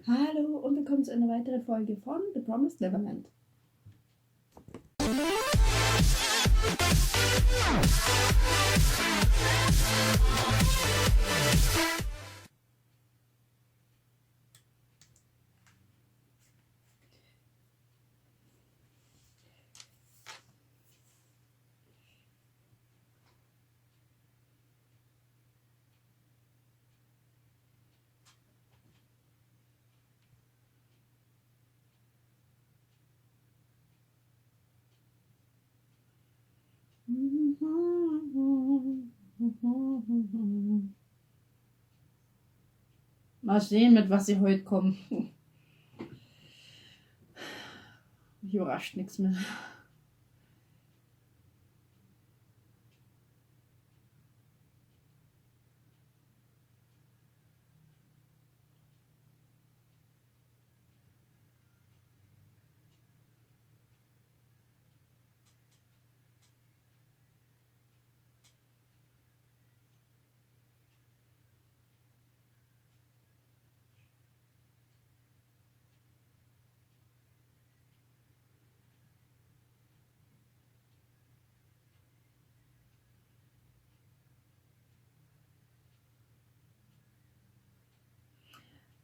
Hallo und willkommen zu einer weiteren Folge von The Promised Neverland. Mal sehen, mit was sie heute kommen. Mich überrascht nichts mehr.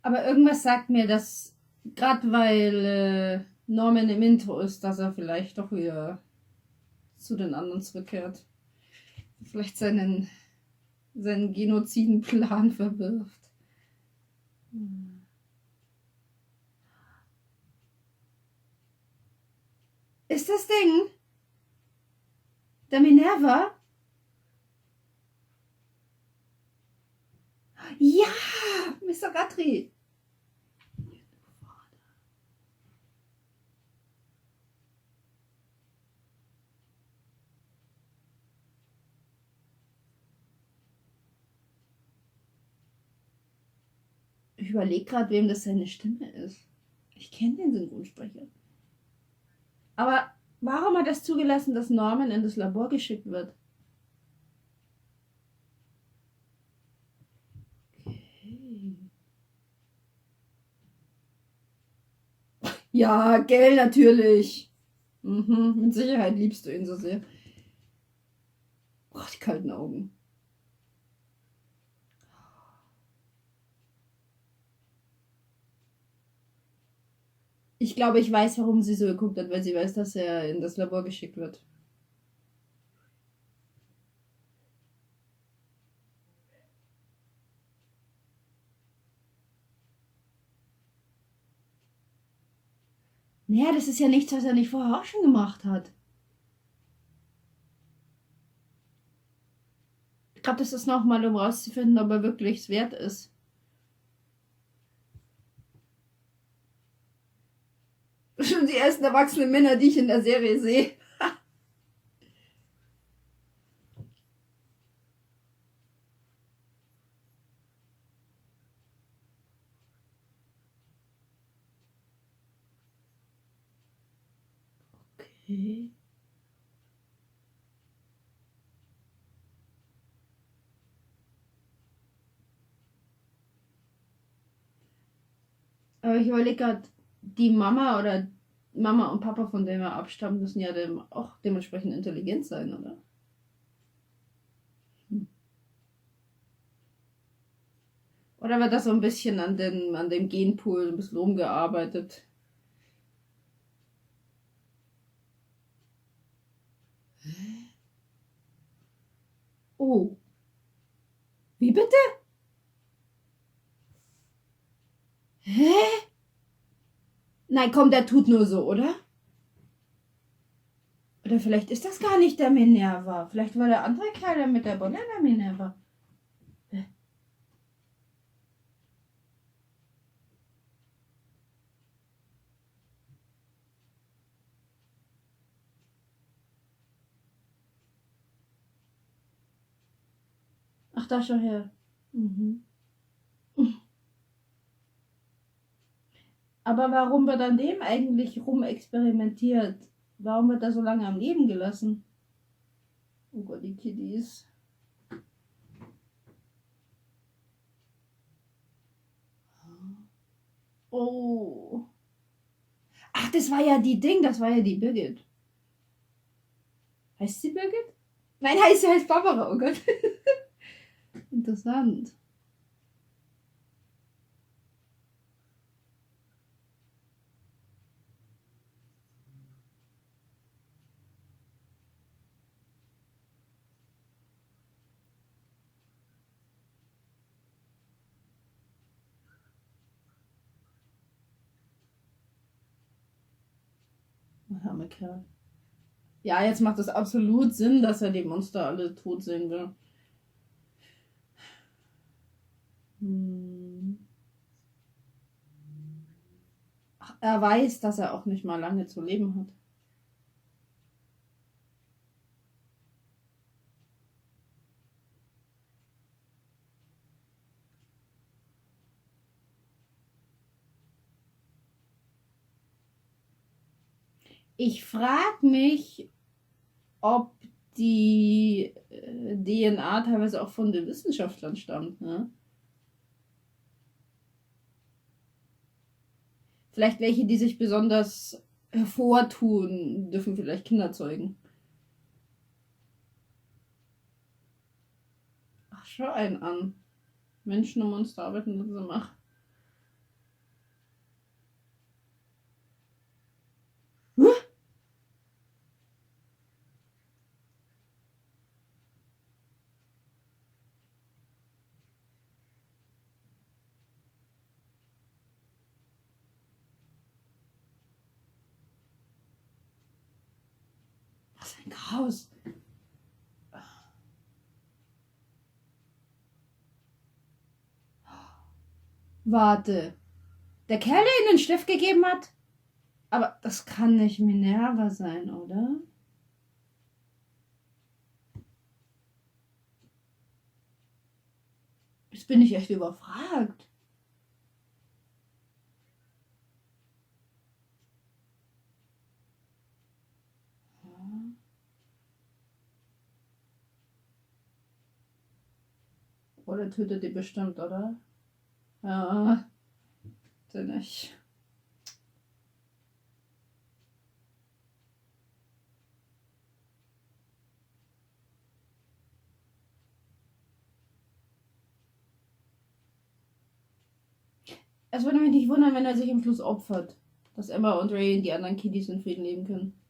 Aber irgendwas sagt mir, dass gerade weil Norman im Intro ist, dass er vielleicht doch wieder zu den anderen zurückkehrt. Vielleicht seinen Genozidenplan verwirft. Ist das Ding der Minerva? Ja, Mr. Guthrie. Ich überlege gerade, wem das seine Stimme ist. Ich kenne den Synchronsprecher. Aber warum hat er es zugelassen, dass Norman in das Labor geschickt wird? Okay. Ja, gell, natürlich. Mit Sicherheit liebst du ihn so sehr. Oh, die kalten Augen. Ich glaube, ich weiß, warum sie so geguckt hat, weil sie weiß, dass er in das Labor geschickt wird. Naja, das ist ja nichts, was er nicht vorher auch schon gemacht hat. Ich glaube, das ist nochmal, um rauszufinden, ob er wirklich es wert ist. Schon die ersten erwachsenen Männer, die ich in der Serie sehe. Okay. Aber ich überlege gerade, die Mama oder Mama und Papa, von dem er abstammt, müssen ja auch dementsprechend intelligent sein, oder? Oder wird das so ein bisschen an dem Genpool ein bisschen rumgearbeitet? Oh, wie bitte? Hä? Nein, komm, der tut nur so, oder? Oder vielleicht ist das gar nicht der Minerva. Vielleicht war der andere Kerl der mit der Bonne der Minerva. Ach, da schon her. Mhm. Aber warum wird an dem eigentlich rumexperimentiert? Warum wird er so lange am Leben gelassen? Oh Gott, die Kiddies. Ach, das war ja die Ding, das war ja die Birgit. Heißt sie Birgit? Nein, heißt Barbara, oh Gott. Interessant. Armer Kerl. Ja, jetzt macht es absolut Sinn, dass er die Monster alle tot sehen will. Ach, er weiß, dass er auch nicht mal lange zu leben hat. Ich frage mich, ob die DNA teilweise auch von den Wissenschaftlern stammt. Ne? Vielleicht welche, die sich besonders hervortun, dürfen vielleicht Kinder zeugen. Ach, schau einen an. Menschen und Monster arbeiten zusammen. Was ein Chaos. Warte. Der Kerl, der ihnen den Stift gegeben hat? Aber das kann nicht Minerva sein, oder? Jetzt bin ich echt überfragt. Oder tötet die bestimmt, oder? Ja, den nicht. Es würde mich nicht wundern, wenn er sich im Schluss opfert. Dass Emma und Ray und die anderen Kiddies in Frieden leben können.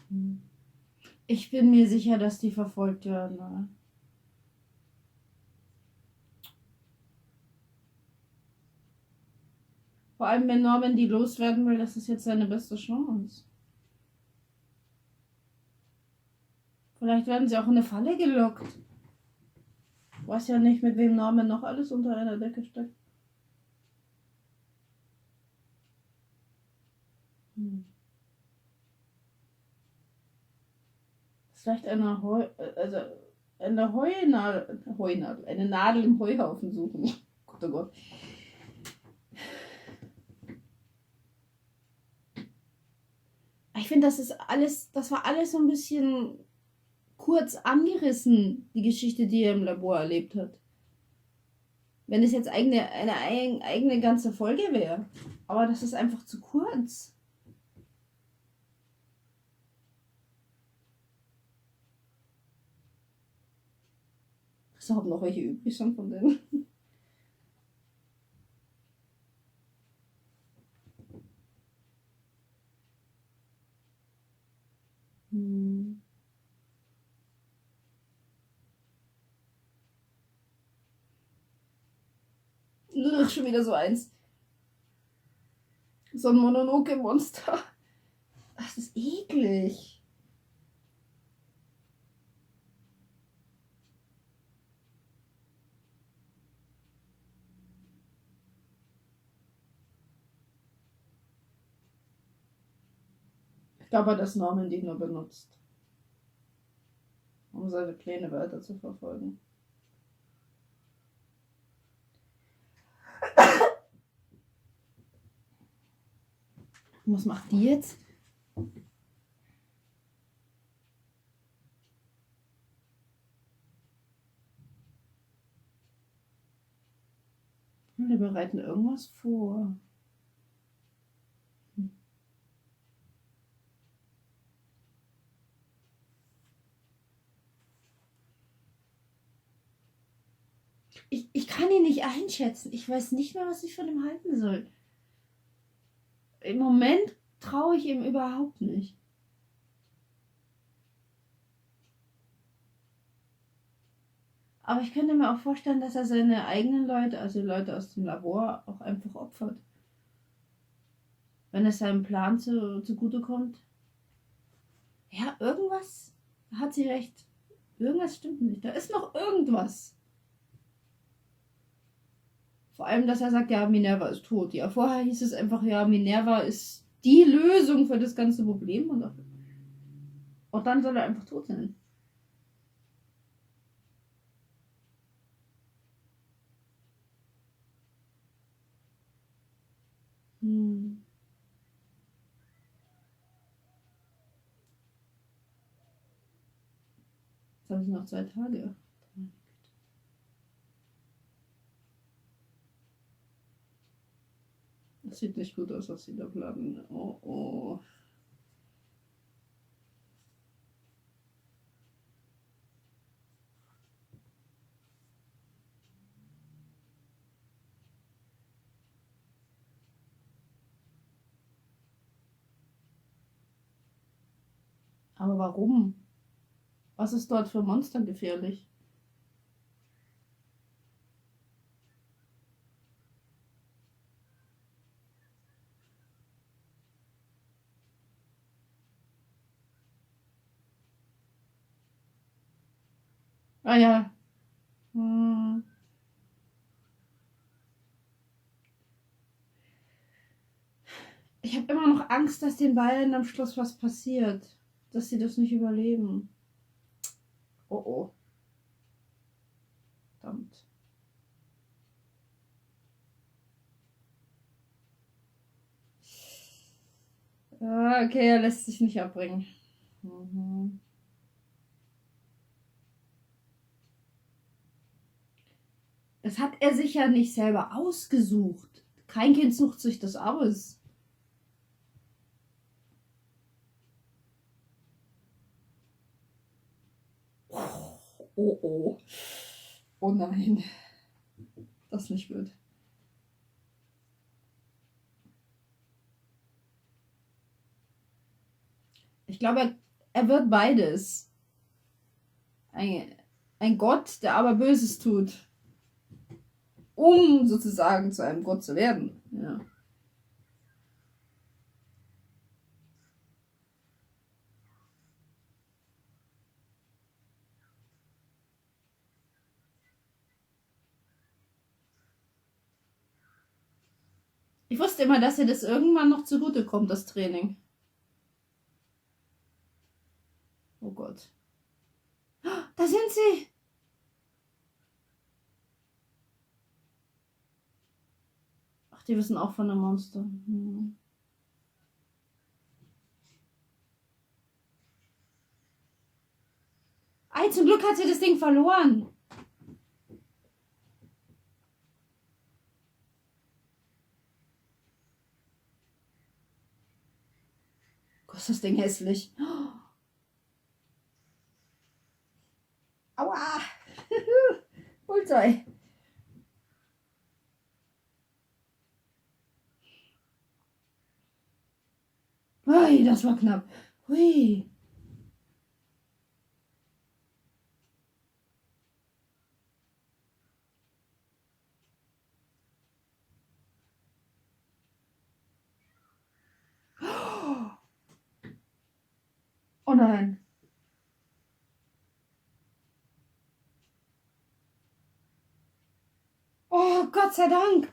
Hm. Ich bin mir sicher, dass die verfolgt werden. Oder? Vor allem, wenn Norman die loswerden will, das ist jetzt seine beste Chance. Vielleicht werden sie auch in eine Falle gelockt. Ich weiß ja nicht, mit wem Norman noch alles unter einer Decke steckt. Vielleicht also eine Heunadel, eine Nadel im Heuhaufen suchen. Gott, oh Gott. Ich finde, das war alles so ein bisschen kurz angerissen, die Geschichte, die er im Labor erlebt hat. Wenn es jetzt eine eigene ganze Folge wäre. Aber das ist einfach zu kurz. Hast du überhaupt noch welche übrig schon von denen? Hm. Ugh, schon wieder so eins. So ein Mononoke-Monster. Das ist eklig. Ich glaube, dass Norman die nur benutzt. um seine Pläne weiter zu verfolgen. Was macht die jetzt? Wir bereiten irgendwas vor. Ich kann ihn nicht einschätzen. Ich weiß nicht mehr, was ich von ihm halten soll. Im Moment traue ich ihm überhaupt nicht. Aber ich könnte mir auch vorstellen, dass er seine eigenen Leute, also Leute aus dem Labor, auch einfach opfert. Wenn es seinem Plan zugutekommt. Ja, irgendwas hat sie recht. Irgendwas stimmt nicht. Da ist noch irgendwas. Vor allem, dass er sagt, ja, Minerva ist tot. Ja, vorher hieß es einfach, ja, Minerva ist die Lösung für das ganze Problem. Und dann soll er einfach tot sein. Jetzt haben sie noch 2 Tage. Das sieht nicht gut aus, was sie da planen. Oh, oh. Aber warum? Was ist dort für Monster gefährlich? Ah ja. Ich habe immer noch Angst, dass den beiden am Schluss was passiert. Dass sie das nicht überleben. Oh oh. Verdammt. Ah, okay, er lässt sich nicht abbringen. Mhm. Das hat er sich ja nicht selber ausgesucht. Kein Kind sucht sich das aus. Oh oh. Oh nein. Das nicht gut. Ich glaube, er wird beides. Ein Gott, der aber Böses tut. Um sozusagen zu einem Gott zu werden. Ja. Ich wusste immer, dass ihr das irgendwann noch zugutekommt, das Training. Oh Gott. Da sind sie! Ach, die wissen auch von einem Monster. Ei, zum Glück hat sie das Ding verloren. Gott, ist das Ding hässlich. Aua! Bullseye. Ui, das war knapp. Hui. Oh nein. Oh, Gott sei Dank.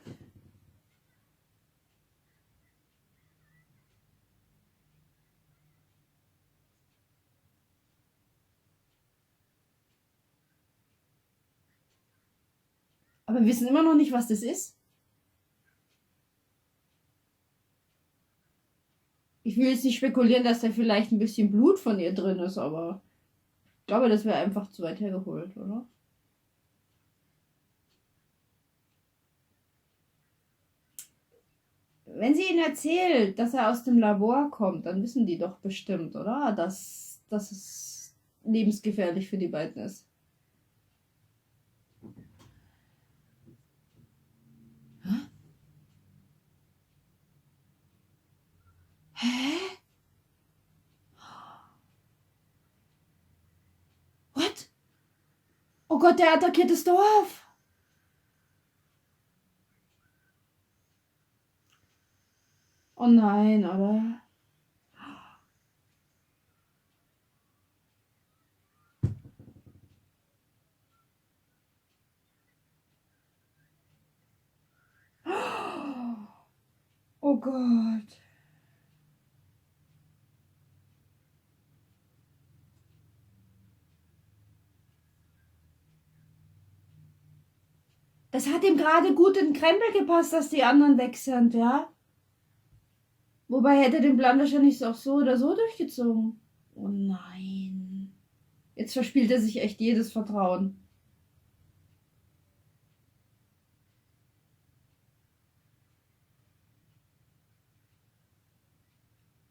Aber wir wissen immer noch nicht, was das ist. Ich will jetzt nicht spekulieren, dass da vielleicht ein bisschen Blut von ihr drin ist, aber ich glaube, das wäre einfach zu weit hergeholt, oder? Wenn sie ihnen erzählt, dass er aus dem Labor kommt, dann wissen die doch bestimmt, oder? Dass es lebensgefährlich für die beiden ist. Hä? What? Oh Gott, der attackiert das Dorf. Oh nein, oder? Oh Gott. Das hat ihm gerade gut in den Krempel gepasst, dass die anderen weg sind, ja? Wobei hätte den Plan wahrscheinlich auch so oder so durchgezogen. Oh nein. Jetzt verspielt er sich echt jedes Vertrauen.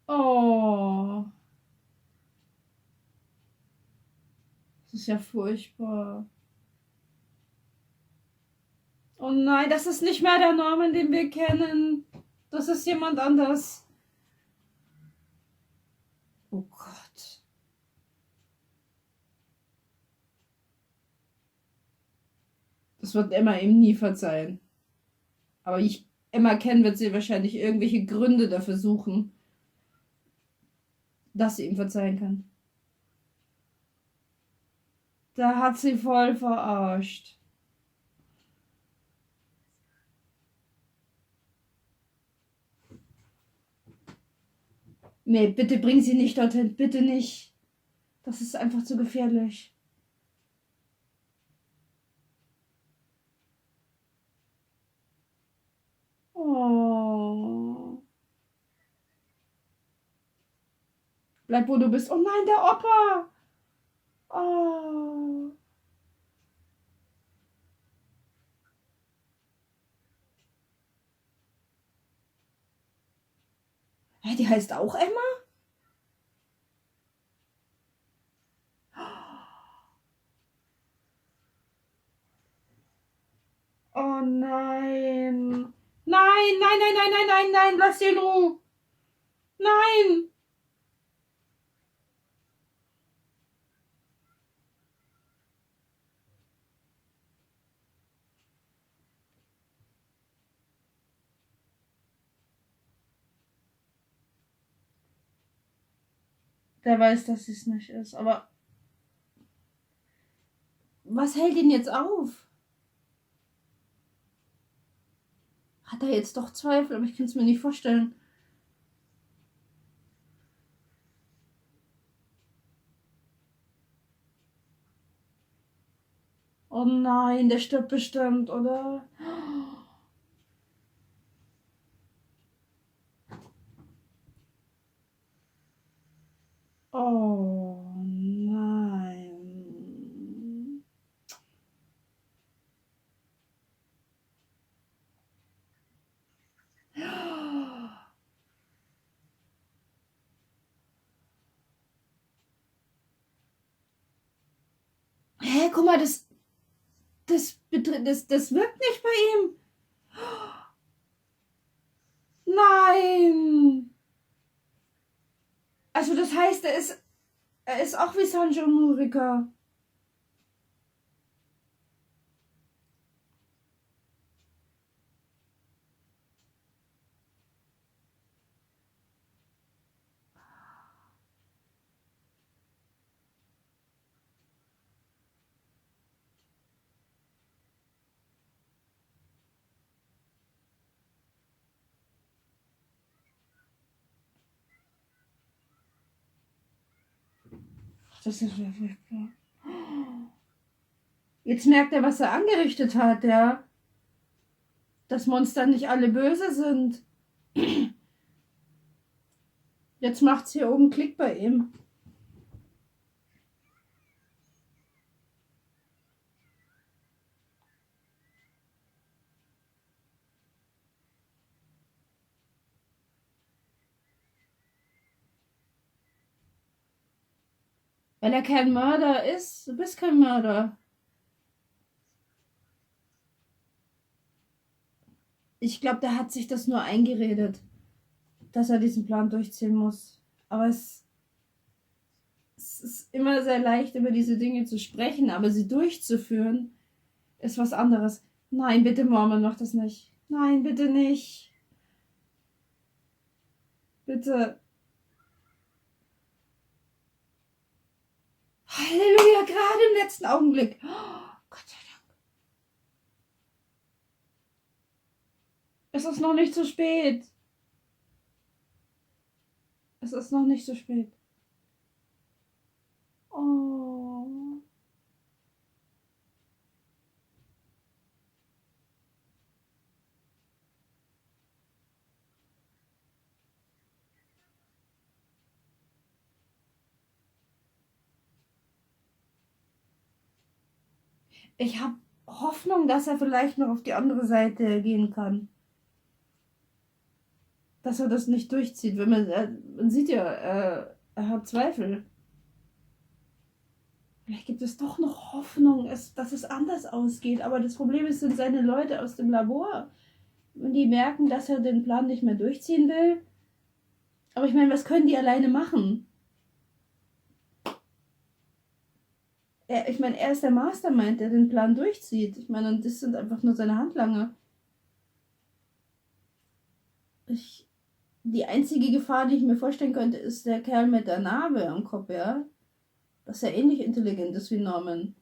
Oh, das ist ja furchtbar. Oh nein, das ist nicht mehr der Norman, den wir kennen. Das ist jemand anders. Oh Gott. Das wird Emma ihm nie verzeihen. Aber Emma kennen wird sie wahrscheinlich irgendwelche Gründe dafür suchen, dass sie ihm verzeihen kann. Da hat sie voll verarscht. Nee, bitte bring sie nicht dorthin. Bitte nicht. Das ist einfach zu gefährlich. Oh. Bleib, wo du bist. Oh nein, der Opa. Oh. Hä, die heißt auch Emma? Oh nein. Nein, nein, nein, nein, nein, nein, nein, lass sie in Ruhe. Nein. Der weiß, dass sie es nicht ist. Aber was hält ihn jetzt auf? Hat er jetzt doch Zweifel? Aber ich kann es mir nicht vorstellen. Oh nein, der stirbt bestimmt, oder? Oh nein. Hä, guck mal, das wirkt nicht bei ihm. Nein. Also das heißt, er ist auch wie Sanjo Murika. Das ist ja furchtbar. Jetzt merkt er, was er angerichtet hat, ja. dass Monster nicht alle böse sind. Jetzt macht's hier oben Klick bei ihm. Weil er kein Mörder ist. Du bist kein Mörder. Ich glaube, der hat sich das nur eingeredet, dass er diesen Plan durchziehen muss. Aber es ist immer sehr leicht, über diese Dinge zu sprechen, aber sie durchzuführen, ist was anderes. Nein, bitte, Mormon, mach das nicht. Nein, bitte nicht. Bitte. Halleluja, gerade im letzten Augenblick. Oh, Gott sei Dank. Es ist noch nicht zu spät. Es ist noch nicht so spät. Oh. Ich habe Hoffnung, dass er vielleicht noch auf die andere Seite gehen kann. Dass er das nicht durchzieht. Wenn man sieht ja, er hat Zweifel. Vielleicht gibt es doch noch Hoffnung, dass es anders ausgeht. Aber das Problem ist, sind seine Leute aus dem Labor. Und die merken, dass er den Plan nicht mehr durchziehen will. Aber ich meine, was können die alleine machen? Ich meine, er ist der Mastermind, der den Plan durchzieht. Ich meine, und das sind einfach nur seine Handlanger. Die einzige Gefahr, die ich mir vorstellen könnte, ist der Kerl mit der Narbe am Kopf, ja? Dass er ähnlich intelligent ist wie Norman.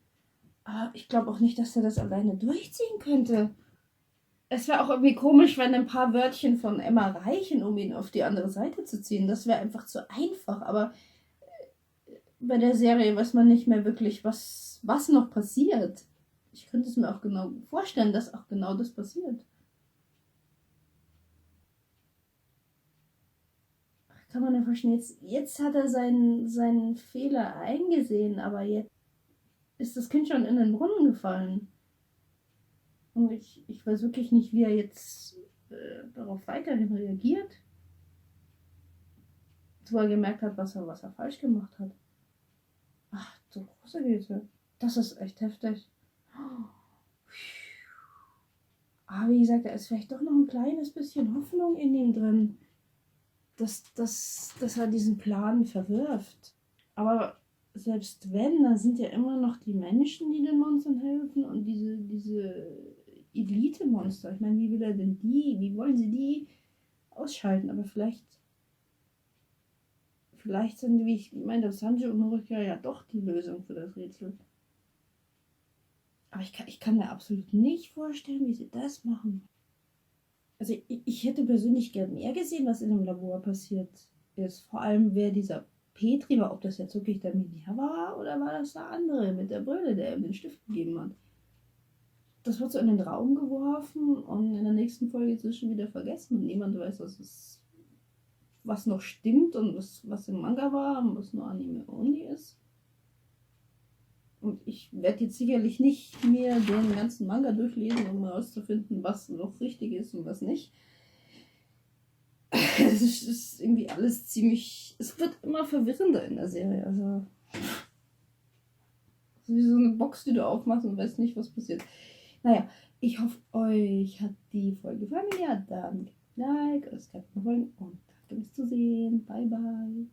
Aber ich glaube auch nicht, dass er das alleine durchziehen könnte. Es wäre auch irgendwie komisch, wenn ein paar Wörtchen von Emma reichen, um ihn auf die andere Seite zu ziehen. Das wäre einfach zu einfach. Aber bei der Serie weiß man nicht mehr wirklich, was noch passiert. Ich könnte es mir auch genau vorstellen, dass auch genau das passiert. Kann man ja verstehen. Jetzt hat er seinen Fehler eingesehen, aber jetzt ist das Kind schon in den Brunnen gefallen. Und ich weiß wirklich nicht, wie er jetzt darauf weiterhin reagiert. Wo er gemerkt hat, was er falsch gemacht hat. Ach, du große Güte. Das ist echt heftig. Aber wie gesagt, da ist vielleicht doch noch ein kleines bisschen Hoffnung in ihm drin, dass er diesen Plan verwirft. Aber selbst wenn, da sind ja immer noch die Menschen, die den Monstern helfen und diese Elite-Monster. Ich meine, wie wollen sie die ausschalten? Aber vielleicht sind, wie ich meine, Sanji und Norika ja doch die Lösung für das Rätsel. Aber ich kann mir absolut nicht vorstellen, wie sie das machen. Also ich hätte persönlich gern mehr gesehen, was in dem Labor passiert ist. Vor allem, wer dieser Petri war, ob das jetzt wirklich der Minerva war oder war das der andere mit der Brille, der ihm den Stift gegeben hat. Das wird so in den Raum geworfen und in der nächsten Folge ist es schon wieder vergessen. Und niemand weiß, was noch stimmt und was im Manga war und was nur Anime-only ist. Und ich werde jetzt sicherlich nicht mir den ganzen Manga durchlesen, um herauszufinden, was noch richtig ist und was nicht. Es ist irgendwie alles ziemlich. Es wird immer verwirrender in der Serie. Also. Wie so eine Box, die du aufmachst und weißt nicht, was passiert. Naja, ich hoffe, euch hat die Folge gefallen. Ja, dann Like, es kann folgen und danke fürs Zusehen. Bye, bye.